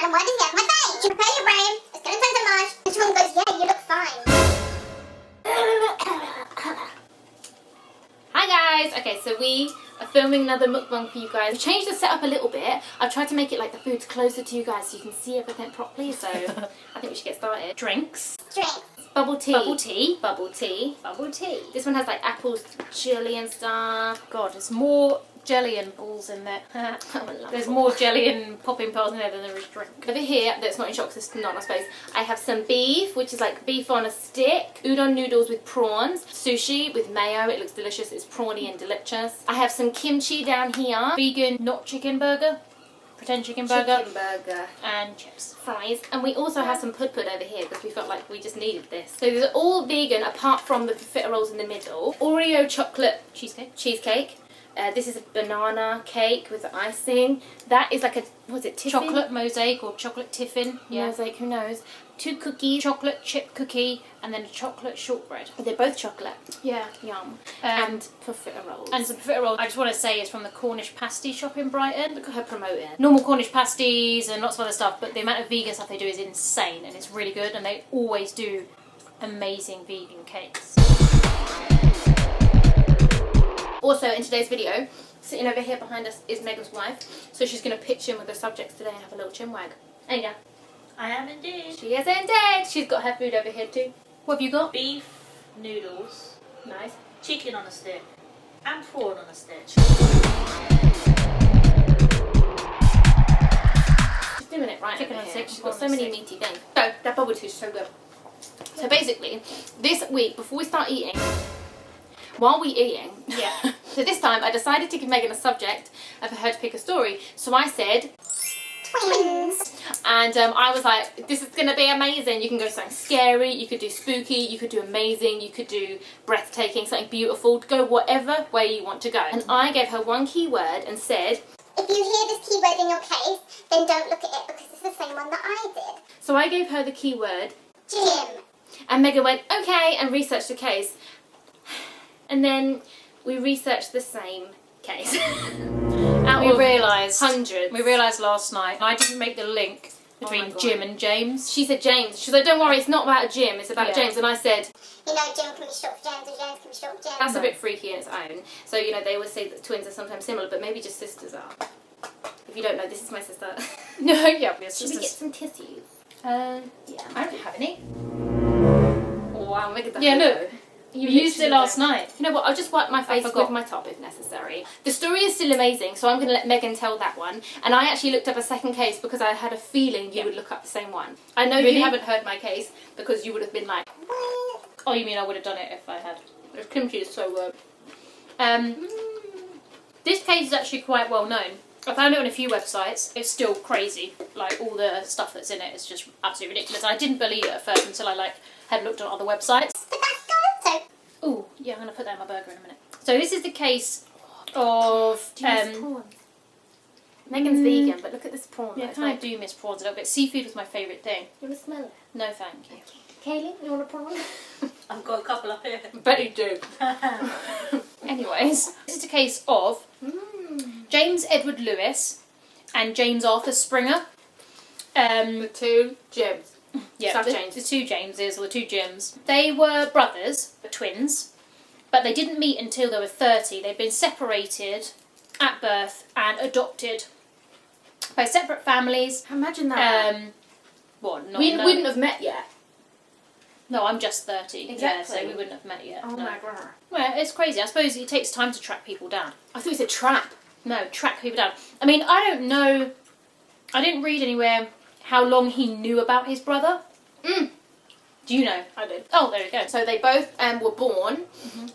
and why does he have my face? You prepare your brain, it's going to turn to mush. The twin goes, yeah, you look fine. Hi guys! Okay, so we are filming another mukbang for you guys. We've changed the setup a little bit. I've tried to make it like the food's closer to you guys so you can see everything properly, so I think we should get started. Drinks. Drinks. Bubble tea. Bubble tea. Bubble tea. Bubble tea. This one has like apples, chili and stuff. God, there's more jelly and balls in there. There's more jelly and popping pearls in there than there is drink. Over here, that's not in shock, it's not, I suppose. I have some beef, which is like beef on a stick. Udon noodles with prawns. Sushi with mayo, it looks delicious, it's prawny and delicious. I have some kimchi down here. Vegan, not chicken burger. Pretend chicken burger. Chicken burger. And chips. Fries. And we also have some pud over here because we felt like we just needed this. So these are all vegan apart from the profiteroles in the middle. Oreo chocolate cheesecake. This is a banana cake with the icing. That is like a, what's it, tiffin? Chocolate mosaic or chocolate tiffin. Yeah. Mosaic, who knows. 2 cookies. Chocolate chip cookie and then a chocolate shortbread. But they're both chocolate. Yeah. Yum. And profiteroles. And some profiteroles. I just want to say it's from the Cornish pasty shop in Brighton. Look at her promoting. Normal Cornish pasties and lots of other stuff, but the amount of vegan stuff they do is insane and it's really good, and they always do amazing vegan cakes. Also, in today's video, sitting over here behind us is Meg's wife. So she's going to pitch in with the subjects today and have a little chinwag. There you go. I am indeed. She is indeed. She's got her food over here too. What have you got? Beef, noodles, Nice. chicken on a stick, and prawn on a stick. She's doing it right Chicken over on a here. stick, She's prawn got so on a many stick. meaty things. So, that bubble tea is so good. So basically, this week, before we start eating, while we're eating, Yeah. so this time I decided to give Megan a subject and for her to pick a story. So I said, Twins. and I was like, this is going to be amazing. You can go something scary, you could do spooky, you could do amazing, you could do breathtaking, something beautiful. Go whatever way you want to go. And I gave her one keyword and said, If you hear this keyword in your case, then don't look at it because it's the same one that I did. so I gave her the keyword, Gym. and Megan went, okay, and researched the case. And then we researched the same case. Out of hundreds. We realised last night, I didn't make the link Oh between my God. Jim and James. She said James. She was like, don't worry, it's not about a gym, it's about Yeah. James. And I said, You know, Jim can be short for James, or James can be short for James. that's a bit freaky in its own. So, you know, they always say that twins are sometimes similar, but maybe just sisters are. If you don't know, this is my sister. No, yeah, we're Should we get sisters. some tissues? Yeah. Yeah. I don't have any. Oh, wow, Meg is Yeah, look. You used it last night. You know what, I'll just wipe my face forgot. with my top if necessary. The story is still amazing, so I'm going to let Megan tell that one. And I actually looked up a second case because I had a feeling you would look up the same one. I know Really? you haven't heard my case because you would have been like, Oh, you mean I would have done it if I had? this kimchi is so good. This case is actually quite well known. I found it on a few websites. It's still crazy. Like, all the stuff that's in it is just absolutely ridiculous. I didn't believe it at first until I had looked on other websites. But that's good. So, Ooh, yeah, I'm going to put that in my burger in a minute. So this is the case of... Do you miss prawns? Megan's vegan, but look at this prawn. yeah, I It's kind like, of do miss prawns a little bit. Seafood was my favourite thing. you want to smell it? No, thank you. Kaylee, you want a prawn? I've got a couple up here. Bet you do. Anyways, this is a case of James Edward Lewis and James Arthur Springer. The two Jims. Yeah, Sub the, James. the two Jameses, or the two Jims. They were brothers, twins, but they didn't meet until they were 30. They'd been separated at birth and adopted by separate families. Imagine that. What? Not we no. wouldn't have met yet. No, I'm just 30. Yeah, Exactly. so we wouldn't have met yet. Oh no. my god. Well, it's crazy. I suppose it takes time to track people down. I thought you said trap. No, track people down. I mean, I don't know. I didn't read anywhere how long he knew about his brother. Do you know? I did. Oh, there you go. So they both were born,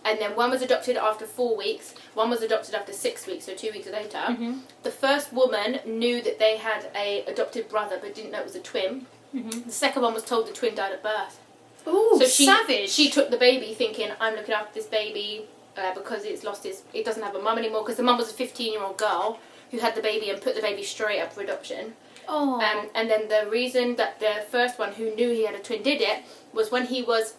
and then one was adopted after 4 weeks, one was adopted after 6 weeks, so 2 weeks later. The first woman knew that they had a adopted brother, but didn't know it was a twin. The second one was told the twin died at birth. Ooh, So savage. She took the baby thinking, I'm looking after this baby because it doesn't have a mum anymore, because the mum was a 15-year-old girl who had the baby and put the baby straight up for adoption. Oh. And then the reason that the first one who knew he had a twin did it was when he was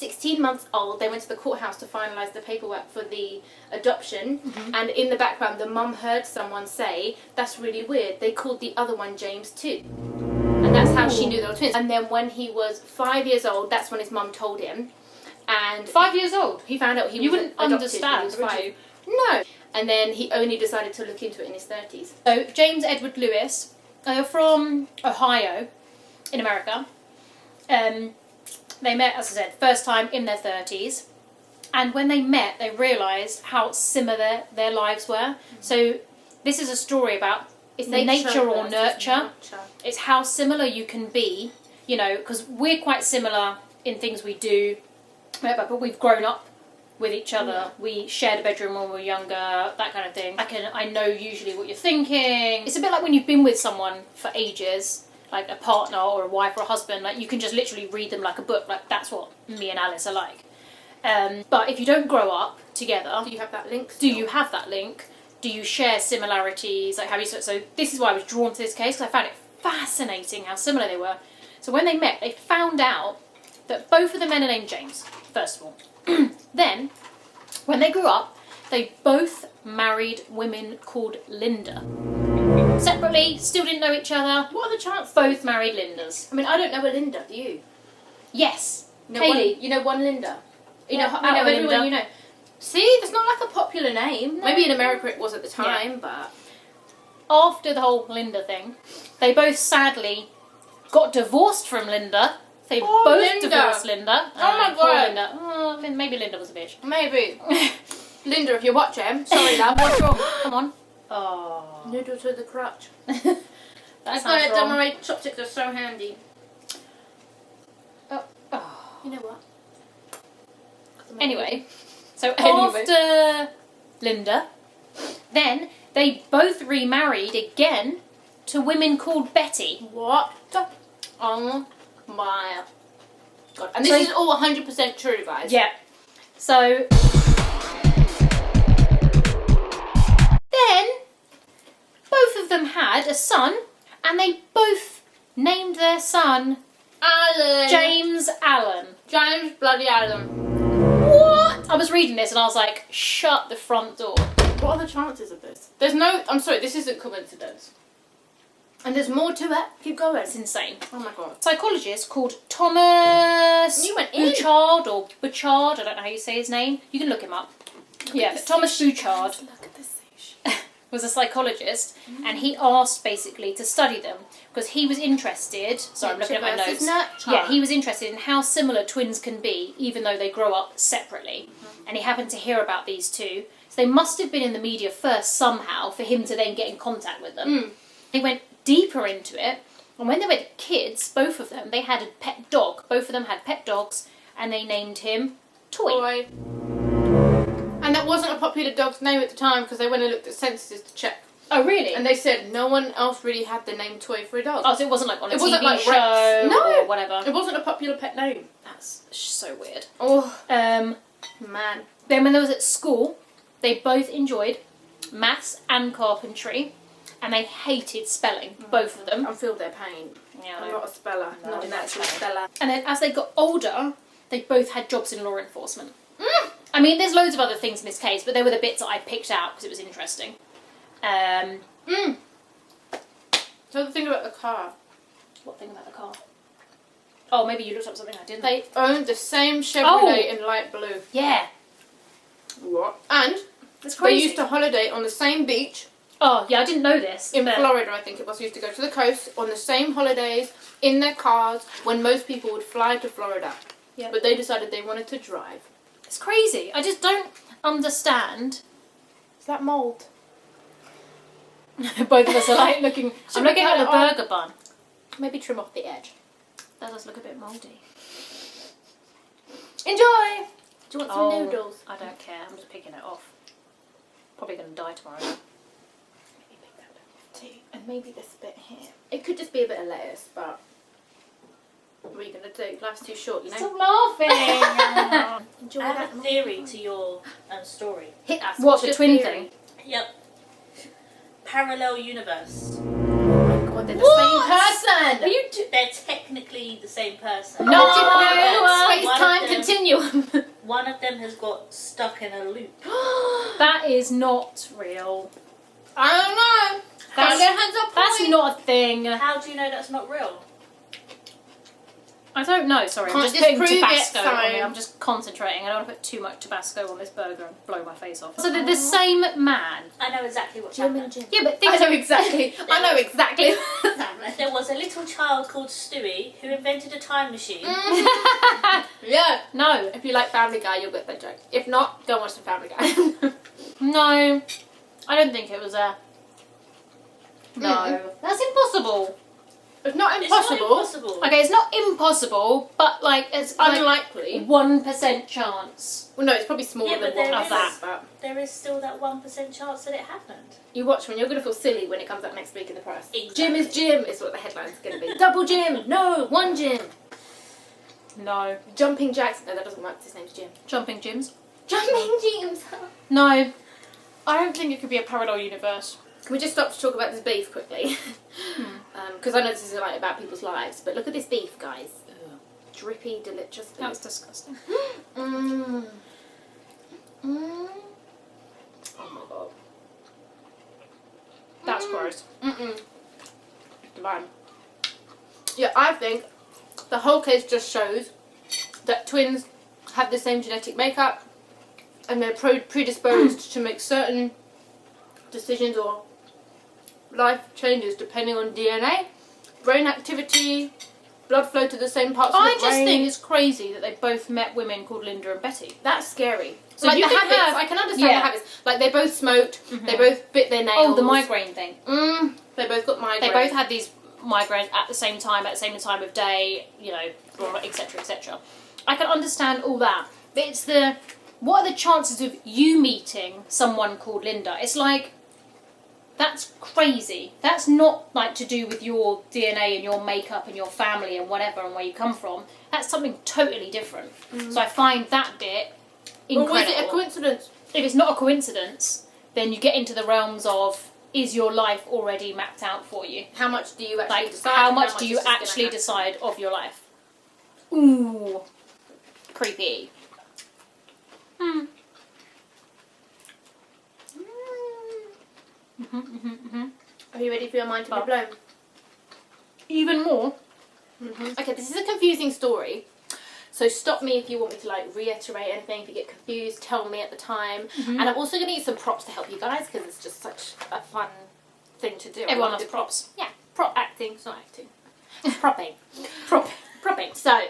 16 months old, they went to the courthouse to finalise the paperwork for the adoption, and in the background the mum heard someone say, "That's really weird, they called the other one James too." And that's how she knew they were twins. And then when he was 5 years old, that's when his mum told him. And 5 years old. he found out he You was wouldn't adopted understand, when he was would 5. you? No. And then he only decided to look into it in his 30s. So James Edward Lewis, from Ohio, in America. They met, as I said, first time in their 30s. And when they met, they realised how similar their lives were. So this is a story about It's nature or versus nurture. It's how similar you can be, you know, because we're quite similar in things we do, but we've grown up with each other. Yeah. We shared a bedroom when we were younger, that kind of thing. I know usually what you're thinking. It's a bit like when you've been with someone for ages, like a partner or a wife or a husband, like you can just literally read them like a book. Like that's what me and Alice are like. But if you don't grow up together, Do you have that link? do you have that link? Do you share similarities? Like, have you? So this is why I was drawn to this case, because I found it fascinating how similar they were. So when they met, they found out that both of the men are named James, first of all. Then, when they grew up, they both married women called Linda. Separately, still didn't know each other. What are the chances? Both married Lindas. I mean, I don't know a Linda, do you? Yes. No, Kaylee. you know one Linda? You Yeah, know, I know out of a everyone Linda. you know. See, that's not like a popular name. No. Maybe in America it was at the time, but... After the whole Linda thing, they both sadly got divorced from Linda. They Poor both Linda. divorced Linda. Oh my poor God. Linda. Oh, maybe Linda was a bitch. Maybe. Linda, if you're watching, sorry love. What's wrong? Come on. Oh. Noodle to the crutch. That That's sounds why wrong. my chopsticks are so handy. Oh. Oh. You know what? Anyway, so Anyway. after Linda, then they both remarried again to women called Betty. What? Oh my God. And this So- is all 100% true, guys. Yeah. So then both of them had a son, and they both named their son Alan. James Allen. James bloody Allen. What? I was reading this and I was like, shut the front door. What are the chances of this? There's no... I'm sorry, this isn't coincidence. And there's more to it. Keep going. It's insane. Oh my God. Psychologist called Thomas You went in. Bouchard or Bouchard, I don't know how you say his name. You can look him up. Yeah, Thomas Bouchard Look at the sushi. was a psychologist, and he asked basically to study them because he was interested. Sorry, I'm looking at my Nature versus notes. nurture. Yeah, he was interested in how similar twins can be, even though they grow up separately. And he happened to hear about these two, so they must have been in the media first somehow for him to then get in contact with them. They went deeper into it, and when they were kids, both of them, they had a pet dog. Both of them had pet dogs, and they named him Toy. Boy. And that wasn't a popular dog's name at the time because they went and looked at censuses to check. Oh, really? And they said no one else really had the name Toy for a dog. Oh, so it wasn't like on a It TV wasn't like show Rex. No. or whatever. It wasn't a popular pet name. That's so weird. Oh, Um, man. then when they was at school, they both enjoyed maths and carpentry, and they hated spelling, both of them. I feel their pain. Yeah, I'm not a speller. No, not a not natural a speller. And then as they got older, they both had jobs in law enforcement. I mean, there's loads of other things in this case, but they were the bits that I picked out because it was interesting. So the thing about the car. What thing about the car? Oh, maybe you looked up something I didn't. They owned the same Chevrolet Oh. in light blue. Yeah, What? And that's they crazy. used to holiday on the same beach Oh, yeah, I didn't know this. in but- Florida, I think it was. Used to go to the coast on the same holidays in their cars when most people would fly to Florida. Yeah. But they decided they wanted to drive. It's crazy. I just don't understand. Is that mould? Both of us are like looking. Should I'm we looking cut at the it off? burger bun. Maybe trim off the edge. That does look a bit mouldy. Enjoy! Do you want some Oh, noodles? I don't care. I'm just picking it off. Probably going to die tomorrow. Now. Maybe pick that bit too. And maybe this bit here. It could just be a bit of lettuce, but what are you going to do? Life's too short, you know? Stop laughing. Enjoy I have that. a theory to your story. Hit us. What, What's the your twin theory? thing? Yep. Parallel universe. Oh my God, they're the What? same person! Are you They're technically the same person. No! Different One space-time of them continuum. One of them has got stuck in a loop. That is not real. I don't know. That's not a thing. How do you know that's not real? I don't know, sorry. I'm Can't just just putting prove it, Tabasco on so- it. I'm just concentrating. I don't want to put too much Tabasco on this burger and blow my face off. So they're the same man. I know exactly what's Jim happened. and Jim. Yeah, but I things know are exactly. I know exactly. There was a little child called Stewie who invented a time machine. Yeah. No. If you like Family Guy, you'll get that joke. If not, go watch the Family Guy. No. I don't think it was there. No. That's impossible. It's not It's not impossible. impossible. Okay, it's not impossible, but like it's like Unlikely. 1% chance. Well, no, it's probably smaller Yeah, than but there one is- that. But There is still that 1% chance that it happened. you watch when you're going to feel silly when it comes up next week in the press. Exactly. Jim is Jim is what the headline's going to be. Double Jim. No, one Jim. No. Jumping Jacks. No, that doesn't work. His name's Jim. Jumping Jims? Jumping Jims. No. I don't think it could be a parallel universe. Can we just stop to talk about this beef quickly? Because I know this is like about people's lives, but look at this beef, guys. Ugh. Drippy, delicious beef. That's disgusting. Mmm. Mmm. Oh my god. That's gross. Divine. Yeah, I think the whole case just shows that twins have the same genetic makeup and they're predisposed to make certain decisions or life changes depending on DNA, brain activity, blood flow to the same parts of I the just brain. think it's crazy that they both met women called Linda and Betty. That's scary. So like you the can habits, have- I can understand yeah. the habits. Like they both smoked, they both bit their nails. Oh, the migraine thing. They both got migraine. They both had these migraines at the same time of day, you know, etc., etc. I can understand all that. But it's what are the chances of you meeting someone called Linda? It's like, that's crazy. That's not like to do with your DNA and your makeup and your family and whatever and where you come from. That's something totally different. So I find that bit Or incredible. was it a coincidence? If it's not a coincidence, then you get into the realms of, is your life already mapped out for you? How much do you actually Like, decide? how and much do is you just gonna actually happen? decide of your life? Ooh. Creepy. Are you ready for your mind to be blown? Even more. Okay, this is a confusing story. So stop me if you want me to like reiterate anything. If you get confused, tell me at the time. And I'm also going to use some props to help you guys because it's just such a fun thing to do. I Everyone love loves the props. Yeah, prop acting. It's not acting. Propping. Propping. So,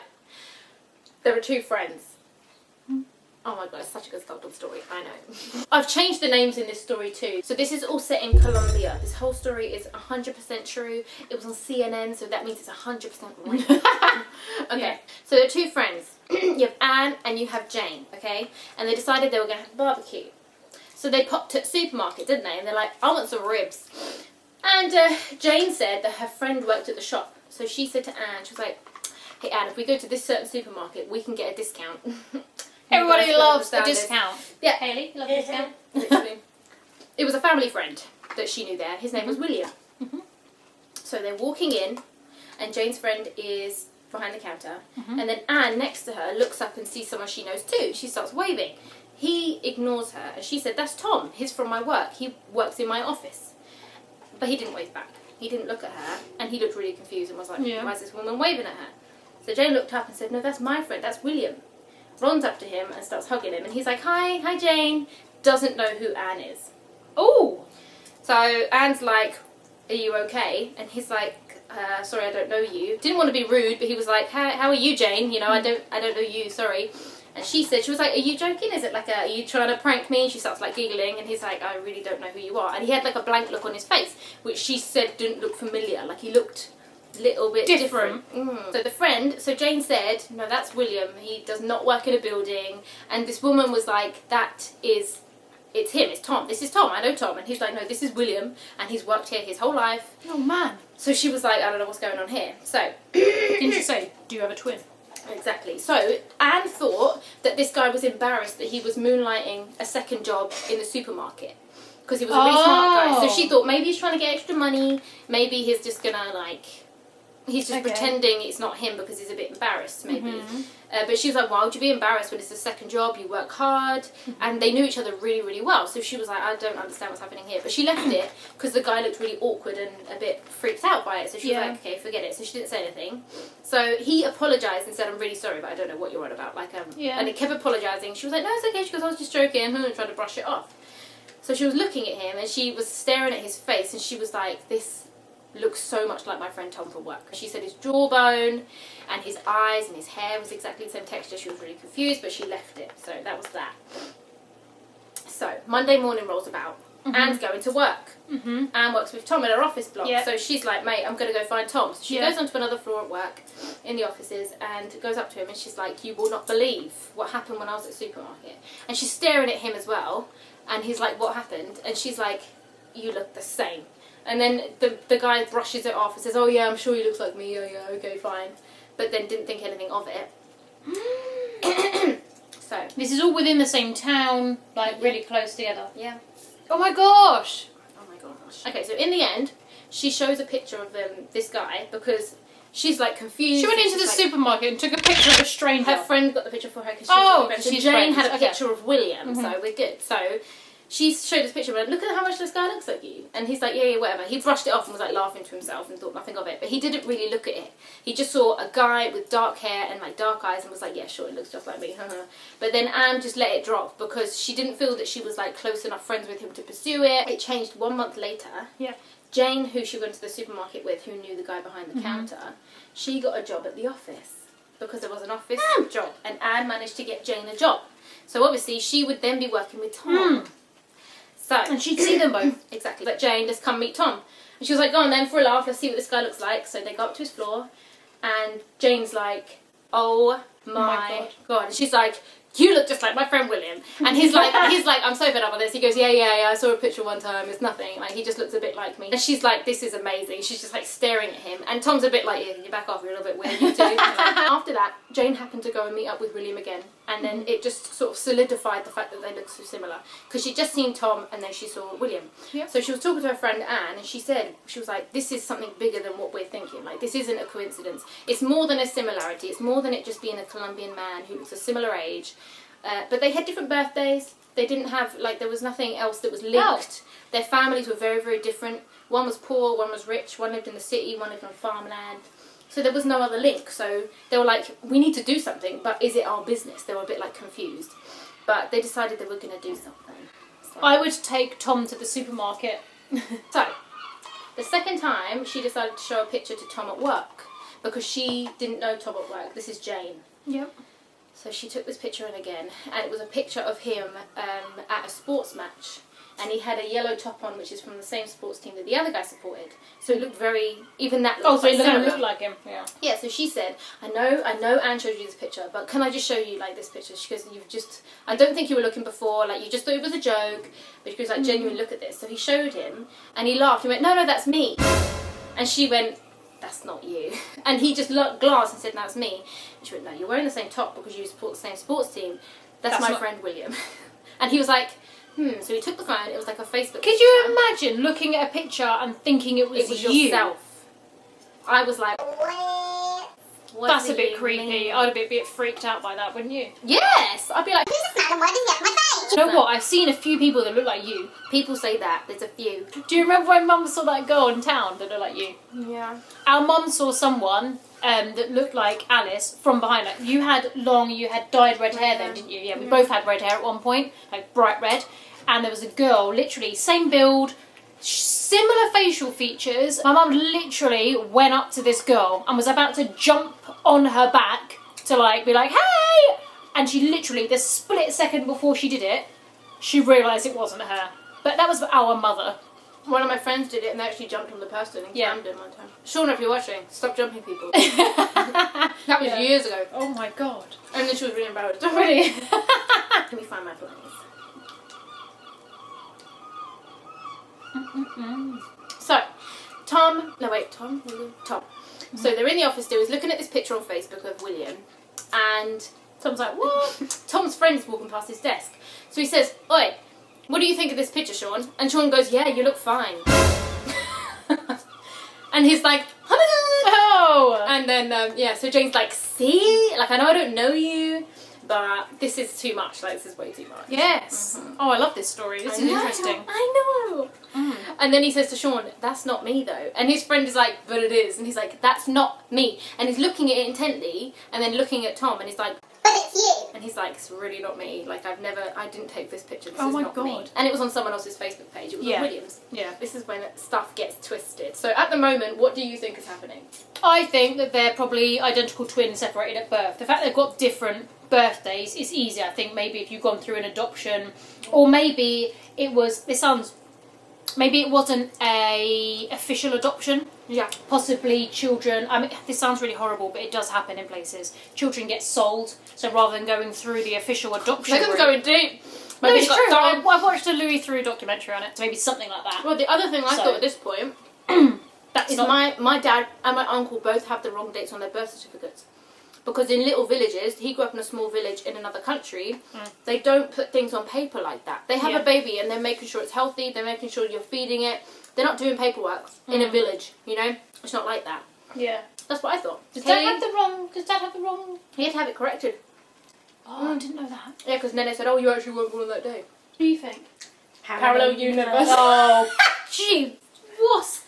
there are two friends. Oh my god, it's such a good start to the story. I know. I've changed the names in this story too. So this is all set in Colombia. This whole story is 100% true. It was on CNN, so that means it's 100% real. Okay, Yeah. so there are two friends. You have Anne and you have Jane, okay? And they decided they were going to have a barbecue. So they popped at the supermarket, didn't they? And they're like, I want some ribs. And Jane said that her friend worked at the shop. So she said to Anne, she was like, hey Anne, if we go to this certain supermarket, we can get a discount. Everybody You guys loves a understand this. discount. Yeah. Hayley, you love a discount? Literally. It was a family friend that she knew there. His name was William. So they're walking in, and Jane's friend is behind the counter, and then Anne next to her looks up and sees someone she knows too. She starts waving. He ignores her, and she said, that's Tom. He's from my work. He works in my office. But he didn't wave back. He didn't look at her, and he looked really confused and was like, Yeah. why is this woman waving at her? So Jane looked up and said, no, that's my friend. That's William. Runs up to him and starts hugging him, and he's like, hi Jane. Doesn't know who Anne is. Oh! So Anne's like, are you okay? And he's like, sorry, I don't know you. Didn't want to be rude, but he was like, how are you, Jane? You know, I don't know you, sorry. And she was like, are you joking? Is it like are you trying to prank me? And she starts like giggling, and he's like, I really don't know who you are. And he had like a blank look on his face, which she said didn't look familiar. Like he looked a little bit different. So the friend, so Jane said, no, that's William. He does not work in a building. And this woman was like, it's him, it's Tom. This is Tom, I know Tom. And he's like, no, this is William, and he's worked here his whole life. Oh man. So she was like, I don't know what's going on here. So, Didn't you say, do you have a twin? exactly. So Anne thought that this guy was embarrassed that he was moonlighting a second job in the supermarket. Because he was a really smart guy. So she thought maybe he's trying to get extra money, maybe he's just gonna like He's just Okay. pretending it's not him because he's a bit embarrassed, maybe. But she was like, why would you be embarrassed when it's the second job, you work hard? And they knew each other really, really well. So she was like, I don't understand what's happening here. But she left it because the guy looked really awkward and a bit freaked out by it. So she was like, okay, forget it. So she didn't say anything. So he apologised and said, I'm really sorry, but I don't know what you're on about. And he kept apologising. She was like, no, it's okay. She goes, I was just joking, and trying to brush it off. So she was looking at him and she was staring at his face and she was like, this looks so much like my friend Tom from work. She said his jawbone and his eyes and his hair was exactly the same texture. She was really confused, but she left it. So that was that. So Monday morning rolls about. Anne's going to work. Anne works with Tom in her office block. So she's like, mate, I'm going to go find Tom. So she goes onto another floor at work in the offices and goes up to him and she's like, you will not believe what happened when I was at the supermarket. And she's staring at him as well. And he's like, what happened? And she's like, you look the same. And then the guy brushes it off and says, oh yeah, I'm sure he looks like me. Yeah, okay, fine. But then didn't think anything of it. So. This is all within the same town, like really close together. Yeah. Oh my gosh! Oh my gosh. Okay, so in the end, she shows a picture of this guy because she's like confused. She went into the supermarket and took a picture of a stranger. Her friend got the picture for her because she's Jane friends. had a picture of William, so we're good. So she showed this picture and went, look at how much this guy looks like you. And he's like, yeah, whatever. He brushed it off and was like laughing to himself and thought nothing of it. But he didn't really look at it. He just saw a guy with dark hair and like dark eyes and was like, yeah, sure, it looks just like me. But then Anne just let it drop because she didn't feel that she was like close enough friends with him to pursue it. It changed 1 month later. Yeah. Jane, who she went to the supermarket with, who knew the guy behind the counter, she got a job at the office because there was an office job. And Anne managed to get Jane a job. So obviously she would then be working with Tom. So, And she'd see them both. Exactly. But Jane, let's come meet Tom. And she was like, go on then for a laugh, let's see what this guy looks like. So they go up to his floor and Jane's like, oh my God. And she's like, you look just like my friend William. And he's like, I'm so fed up with this. He goes, yeah, I saw a picture one time. It's nothing. Like, he just looks a bit like me. And she's like, this is amazing. She's just like staring at him. And Tom's a bit like, yeah, you back off. You're a little bit weird. You too. After that, Jane happened to go and meet up with William again. And then it just sort of solidified the fact that they look so similar. Because she'd just seen Tom and then she saw William. Yep. So she was talking to her friend Anne and she was like, this is something bigger than what we're thinking. Like, this isn't a coincidence. It's more than a similarity. It's more than it just being a Colombian man who looks a similar age. But they had different birthdays. They didn't have, like, there was nothing else that was linked. Their families were very, very different. One was poor, one was rich, one lived in the city, one lived on farmland. So there was no other link. So they were like, we need to do something, but is it our business? They were a bit, like, confused. But they decided they were going to do something. So. I would take Tom to the supermarket. So, the second time, she decided to show a picture to Tom at work. Because she didn't know Tom at work. This is Jane. Yep. So she took this picture in again, and it was a picture of him at a sports match. And he had a yellow top on, which is from the same sports team that the other guy supported. So it looked very, even that looked so it similar. looked like him, yeah. Yeah, so she said, I know Anne showed you this picture, but can I just show you, like, this picture? She goes, I don't think you were looking before, like, you just thought it was a joke. But she goes, like, genuinely look at this. So he showed him, and he laughed. He went, no, that's me. And she went, that's not you. And he just glanced and said, that's me. And she went, no, you're wearing the same top because you support the same sports team. That's my friend William. And he was like, So he took the phone, it was like a Facebook Could you imagine looking at a picture and thinking it was you? Yourself. I was like, what That's do a bit you creepy. mean? I'd be a bit freaked out by that, wouldn't you? Yes! I'd be like, Who's this man and why does he have my face? You know what? I've seen a few people that look like you. people say that, there's a few. Do you remember when Mum saw that girl in town that looked like you? Yeah. Our mum saw someone that looked like Alice from behind her. You had dyed red hair then, didn't you? Yeah, we both had red hair at one point, like bright red. And there was a girl, literally, same build, similar facial features. My mum literally went up to this girl and was about to jump on her back to like be like, hey! And she literally, the split second before she did it, she realised it wasn't her. But that was our mother. One of my friends did it and they actually jumped on the person and slammed him one time. Shauna, if you're watching, stop jumping people. That was years ago. Oh my god. And then she was really embarrassed. Really? Let me find my place. So, Tom. So they're in the office still. He's looking at this picture on Facebook of William, and Tom's like, what? Tom's friend's walking past his desk. So he says, oi, what do you think of this picture, Sean? And Sean goes, yeah, you look fine. And he's like, oh my god! And then, so Jane's like, see? Like, I know I don't know you, but this is too much. Like, this is way too much. Yes. Oh, I love this story. This is interesting. I know. And then he says to Sean, that's not me, though. And his friend is like, but it is. And he's like, that's not me. And he's looking at it intently, and then looking at Tom, and he's like, But it's you. and he's like, it's really not me. Like, I didn't take this picture. This Oh is my not me. God. And it was on someone else's Facebook page. It was on Williams. Yeah. This is when stuff gets twisted. So at the moment, what do you think is happening? I think that they're probably identical twins separated at birth. The fact they've got different birthdays is easy. I think maybe if you've gone through an adoption, or maybe it was, maybe it wasn't a official adoption. Yeah. Possibly children, I mean, this sounds really horrible, but it does happen in places. Children get sold, so rather than going through the official adoption Megan's route... going deep. No, Maybe it's got true. sold. I've watched a Louis Theroux documentary on it, so maybe something like that. Well, the other thing I thought at this point That's is not... my dad and my uncle both have the wrong dates on their birth certificates. Because in little villages, he grew up in a small village in another country, they don't put things on paper like that. They have a baby and they're making sure it's healthy, they're making sure you're feeding it. They're not doing paperwork in a village, you know? It's not like that. Yeah. That's what I thought. Does Dad have the wrong... He had to have it corrected. Oh, I didn't know that. Yeah, because Nene said, oh, you actually weren't born on that day. What do you think? Parallel universe. Oh, gee, what?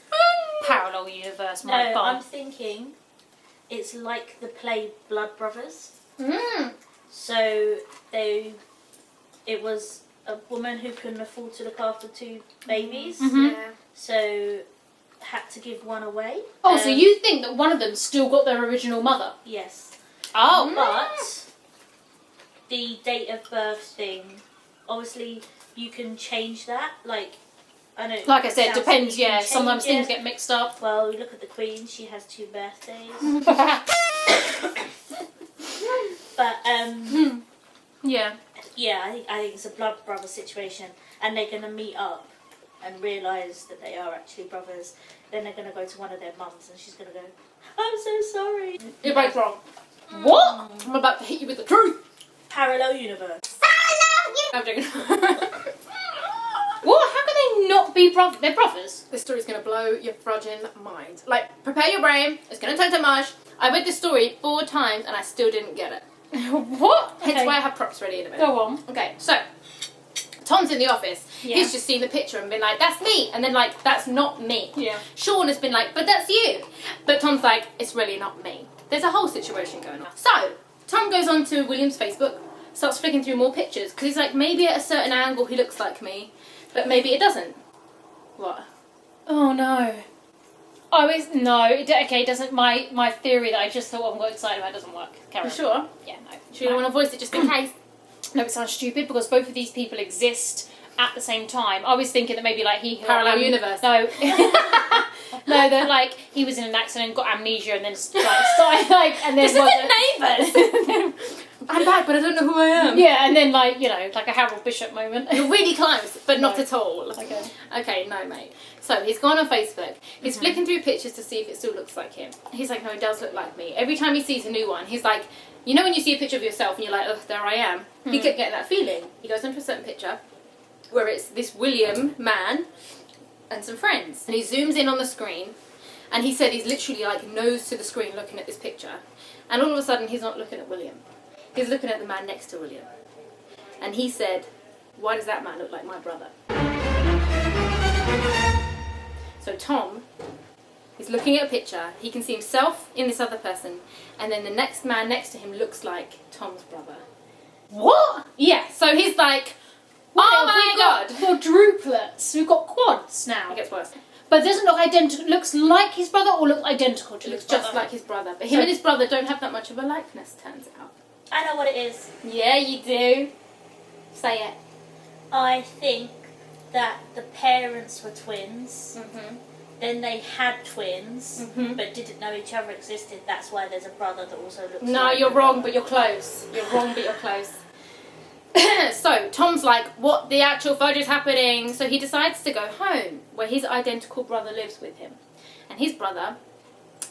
Parallel universe, my No, bum. I'm thinking it's like the play Blood Brothers. So it was a woman who couldn't afford to look after two babies, Yeah. so had to give one away. Oh, so you think that one of them still got their original mother? Yes. Oh. But the date of birth thing, obviously you can change that. Like, I know. Like I said, sounds depends, like you can yeah. change Sometimes things it. get mixed up. Well, we look at the Queen, she has 2 birthdays. But, Yeah. yeah, I think it's a blood brother situation. And they're going to meet up and realise that they are actually brothers. Then they're going to go to one of their mums and she's going to go, I'm so sorry. You're both wrong. What? I'm about to hit you with the truth. Parallel universe. I'm joking. What? How can they not be brothers? They're brothers. This story's going to blow your frudging mind. Like, prepare your brain. It's going to turn to mush. I read this story 4 times and I still didn't get it. What? Hence why I have props ready in a minute. Go on. Okay, so Tom's in the office. Yeah. He's just seen the picture and been like, that's me. And then like, that's not me. Yeah. Sean has been like, but that's you. But Tom's like, it's really not me. There's a whole situation going on. So, Tom goes on to William's Facebook, starts flicking through more pictures, because he's like, maybe at a certain angle he looks like me, but maybe it doesn't. What? Oh no. Okay, it doesn't, my theory that I just thought I got excited about doesn't work. Carry You on. sure? Yeah, no. Sure you want to voice it just in case? No, it sounds stupid because both of these people exist at the same time. I was thinking that maybe like he... Parallel universe. No. No, that like he was in an accident and got amnesia and then like started like... and then This isn't Neighbours! I'm back, but I don't know who I am. Yeah, and then like, you know, like a Harold Bishop moment. You're really close, but not No. at all. Okay. Okay, no, mate. So he's gone on Facebook. He's flicking through pictures to see if it still looks like him. He's like, no, it does look like me. Every time he sees a new one, he's like, you know when you see a picture of yourself and you're like, oh, there I am? He kept getting that feeling. He goes onto a certain picture where it's this William man and some friends. And he zooms in on the screen and he said he's literally like nose to the screen looking at this picture. And all of a sudden he's not looking at William. He's looking at the man next to William. And he said, why does that man look like my brother? So Tom is looking at a picture. He can see himself in this other person. And then the next man next to him looks like Tom's brother. What? Yeah, so he's like, oh my god. Quadruplets. We've got quads now. It gets worse. But it doesn't look identical. Looks like his brother or looks identical to It his looks brother? just like his brother. But him and his brother don't have that much of a likeness, turns out. I know what it is. Yeah, you do. Say it. I think that the parents were twins. Then they had twins, but didn't know each other existed. That's why there's a brother that also looks No, like you're the wrong, brother. but you're close. You're wrong, but you're close. So, Tom's like, what the actual fudge is happening? So he decides to go home, where his identical brother lives with him. And his brother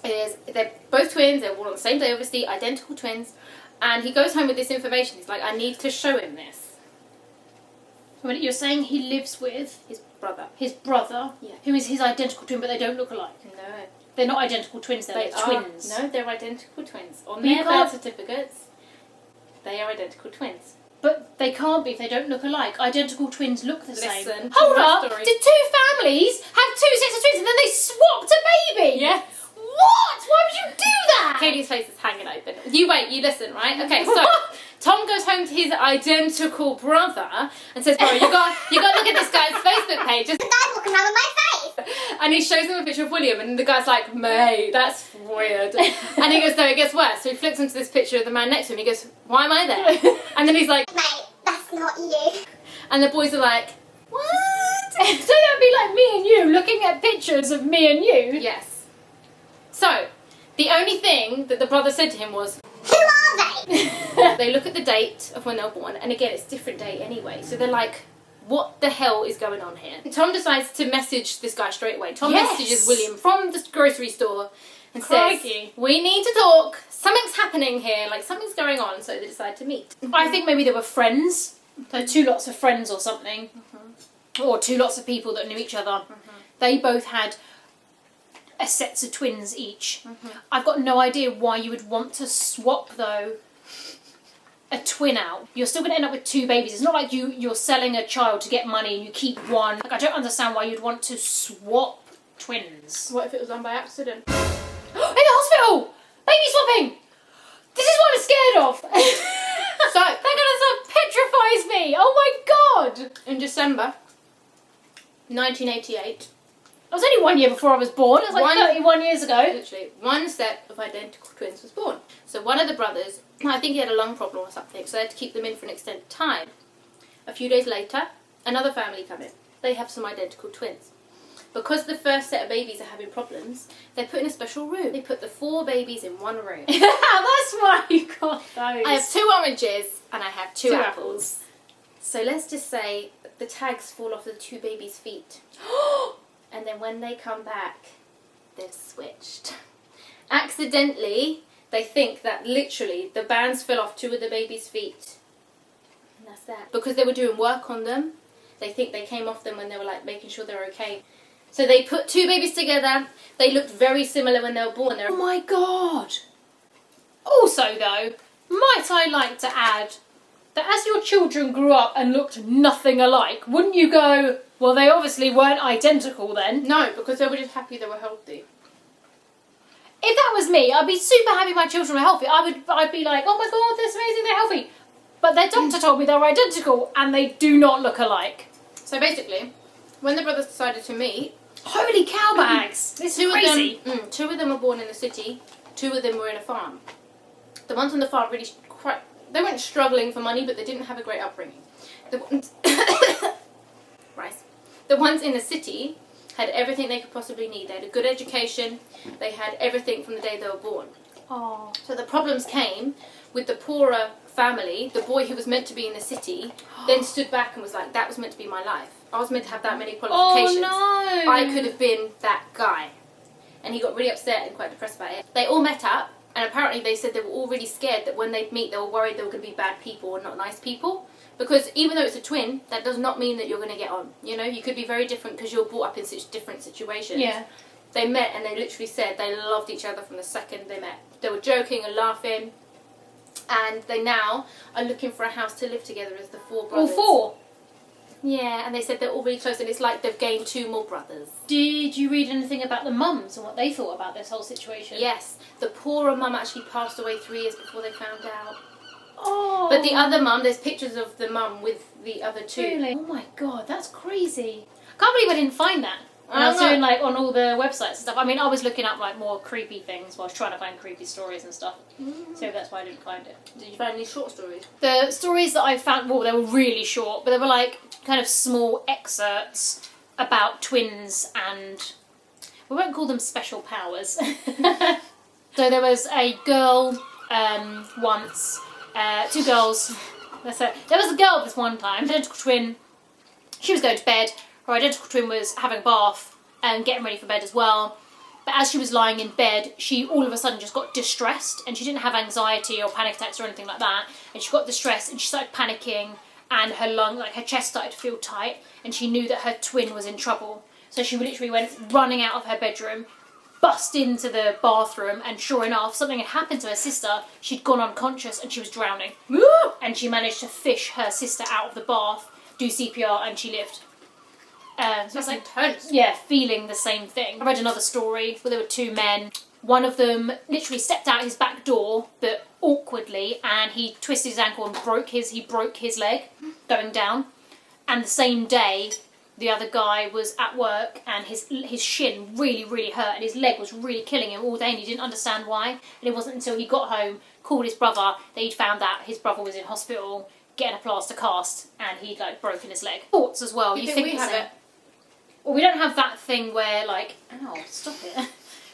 they're both twins, they're all on the same day, obviously, identical twins. And he goes home with this information. He's like, I need to show him this. When you're saying he lives with His brother. his brother, Yeah. who is his identical twin, but they don't look alike. No. They're not identical twins, though. They They're are. twins. No, they're identical twins. On But you their can't- birth certificates, they are identical twins. But they can't be if they don't look alike. Identical twins look the same. Listen to Hold my up! story. Did two families have two sets of twins and then they swapped a baby? Yes. What? Why would you do that? Katie's face is hanging open. You wait, you listen, right? Okay, so Tom goes home to his identical brother and says, "Bro, you got to look at this guy's Facebook page." The guy walking around with my face. And he shows him a picture of William, and the guy's like, "Mate, that's weird." And he goes, "No, it gets worse." So he flicks into this picture of the man next to him. He goes, "Why am I there?" And then he's like, Mate, that's not you. and the boys are like, "What?" So that'd be like me and you looking at pictures of me and you. Yes. So the only thing that the brother said to him was, Who are they? they look at the date of when they were born, and again, it's a different date anyway. So they're like, what the hell is going on here? And Tom decides to message this guy straight away. Tom Yes. messages William from the grocery store and Crikey. says, "We need to talk. Something's happening here. Like, something's going on." So they decide to meet. I think maybe they were friends. So two lots of friends or something. Or two lots of people that knew each other. They both had a sets of twins each. I've got no idea why you would want to swap, though, a twin out. You're still going to end up with two babies. It's not like you're selling a child to get money and you keep one. Like, I don't understand why you'd want to swap twins. What if it was done by accident? In the hospital! Baby swapping! This is what I'm scared of! So, That kind of stuff petrifies me! Oh my god! in December 1988, That was only 1 year before I was born. It was like 31 years ago. literally, one set of identical twins was born. So one of the brothers, I think he had a lung problem or something, so they had to keep them in for an extended time. A few days later, another family come in. They have some identical twins. Because the first set of babies are having problems, they're put in a special room. They put the 4 babies in one room. That's why you got those. I have 2 oranges and I have 2 Two apples. So let's just say the tags fall off the 2 babies' feet. And then when they come back, they've switched. Accidentally, they think that literally the bands fell off 2 of the babies' feet. And that's that. Because they were doing work on them, they think they came off them when they were like making sure they're okay. So they put 2 babies together. They looked very similar when they were born. Oh my god. Also though, might I like to add that as your children grew up and looked nothing alike, wouldn't you go, well, they obviously weren't identical then? No, because they were just happy they were healthy. If that was me, I'd be super happy my children were healthy. I'd be like, oh my god, that's amazing, they're healthy. But their doctor told me they were identical and they do not look alike. So basically, when the brothers decided to meet, Holy cow bags! This is crazy. 2 of them were born in the city, 2 of them were in a farm. The ones on the farm really they weren't struggling for money, but they didn't have a great upbringing. The ones, Rice. The ones in the city had everything they could possibly need. They had a good education. They had everything from the day they were born. Oh. So the problems came with the poorer family. The boy who was meant to be in the city then stood back and was like, "That was meant to be my life. I was meant to have that many qualifications. Oh no! I could have been that guy." And he got really upset and quite depressed about it. They all met up, and apparently they said they were all really scared that when they'd meet, they were worried they were going to be bad people or not nice people. Because even though it's a twin, that does not mean that you're going to get on. You know, you could be very different because you're brought up in such different situations. Yeah. They met and they literally said they loved each other from the second they met. They were joking and laughing, and they now are looking for a house to live together as the 4 All brothers. 4? Yeah, and they said they're all really close, and it's like they've gained 2 more brothers. Did you read anything about the mums and what they thought about this whole situation? Yes, the poorer mum actually passed away 3 years before they found out. Oh. But the other mum, there's pictures of the mum with the other 2. Really? Oh my god, that's crazy. Can't believe I didn't find that. And I was know. doing like on all the websites and stuff. I mean, I was looking up like more creepy things while I was trying to find creepy stories and stuff. So that's why I didn't find it. Did you find any short stories? The stories that I found, well, they were really short, but they were like kind of small excerpts about twins and we won't call them special powers. So there was a girl once, 2 girls. There was a girl this one time, identical twin. She was going to bed. Her identical twin was having a bath and getting ready for bed as well. But as she was lying in bed, she all of a sudden just got distressed, and she didn't have anxiety or panic attacks or anything like that. And she got distressed and she started panicking, and her chest started to feel tight, and she knew that her twin was in trouble. So she literally went running out of her bedroom, bust into the bathroom, and sure enough, something had happened to her sister. She'd gone unconscious and she was drowning. And she managed to fish her sister out of the bath, do CPR, and she lived. So it's like, intense. yeah, feeling the same thing. I read another story where there were two men. One of them literally stepped out his back door, but awkwardly, and he twisted his ankle and broke his leg going down. And the same day, the other guy was at work and his shin really, really hurt, and his leg was really killing him all day, and he didn't understand why. And it wasn't until he got home, called his brother, that he'd found out his brother was in hospital getting a plaster cast, and he'd like broken his leg. Thoughts as well. You think we the have same? it? Well, we don't have that thing where like, ow, stop it.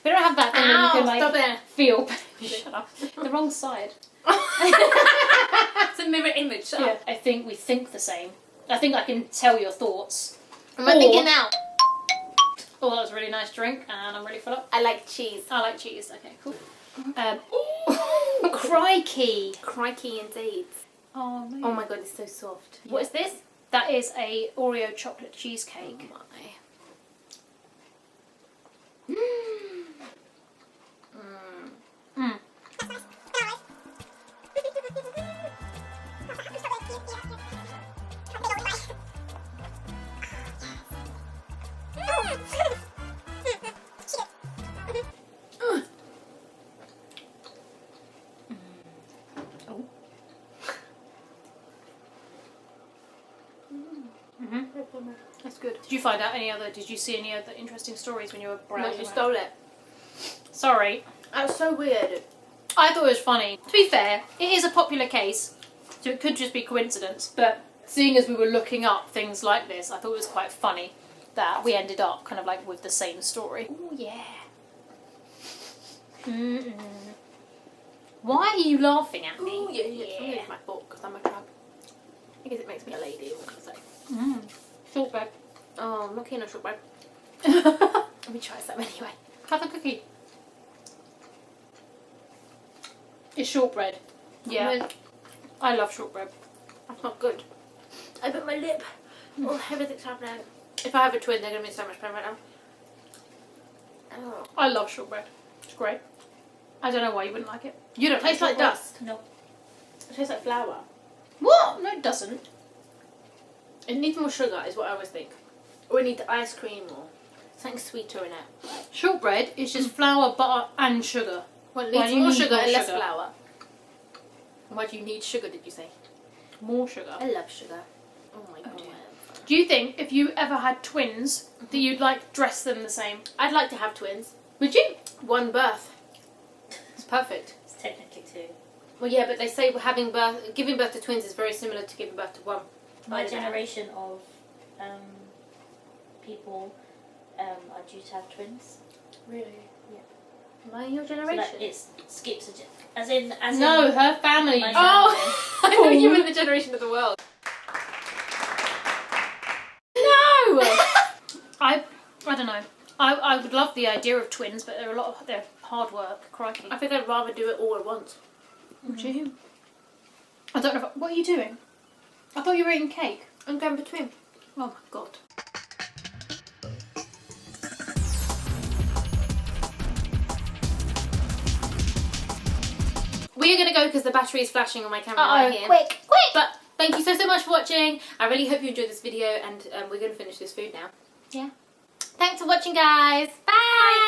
We don't have that thing where you can like stop it. feel. Shut up. The wrong side. It's a mirror image. Shut Yeah, up. I think we think the same. I think I can tell your thoughts. Am I thinking now? Oh, that was a really nice drink, and I'm really full up. I like cheese. I like cheese. Okay, cool. Crikey! Crikey indeed. Oh, no. Oh my god, it's so soft. What is this? That is a Oreo chocolate cheesecake. Oh my. Mm. Oh. That's good. Did you see any other interesting stories when you were browsing? No, you around? stole it. Sorry. That's so weird. I thought it was funny. To be fair, it is a popular case, so it could just be coincidence, but seeing as we were looking up things like this, I thought it was quite funny that we ended up kind of like with the same story. Oh yeah. Mm-mm. Why are you laughing at me? Oh yeah. I'm gonna my fork because I'm a crab. I guess it makes me a lady. What can I say? Shortbread. Oh, I'm not keen on shortbread. Let me try some anyway. Have a cookie. It's shortbread. Yeah. Well, I love shortbread. that's not good. I bit my lip. Oh, everything's happening. If I have a twin, they're gonna be so much pain right now. Oh. I love shortbread. It's great. I don't know why you wouldn't like it. You don't It tastes like shortbread? dust. No. It tastes like flour. What? No, it doesn't. It needs more sugar, is what I always think. Or it needs ice cream or something sweeter in it. Shortbread is just flour, butter, and sugar. Well, it Why needs do you more need sugar more and less sugar? flour. Why do you need sugar, did you say? More sugar. I love sugar. Oh my god. dear. Do you think if you ever had twins that you'd like dress them the same? I'd like to have twins. Would you? One birth. It's perfect. It's technically two. Well, yeah, but they say giving birth to twins is very similar to giving birth to one. My generation of people are due to have twins. Really? Yeah. Am I in your So generation? that it skips a No, her family. My Oh, I thought you were the generation of the world. No! I don't know. I would love the idea of twins, but they're hard work. Crikey. I think I'd rather do it all at once. Would you? I don't know. What are you doing? I thought you were eating cake. I'm going between. Oh my god. We are going to go because the battery is flashing on my camera right here. Quick! But thank you so much for watching. I really hope you enjoyed this video, and we're going to finish this food now. Yeah. Thanks for watching, guys. Bye!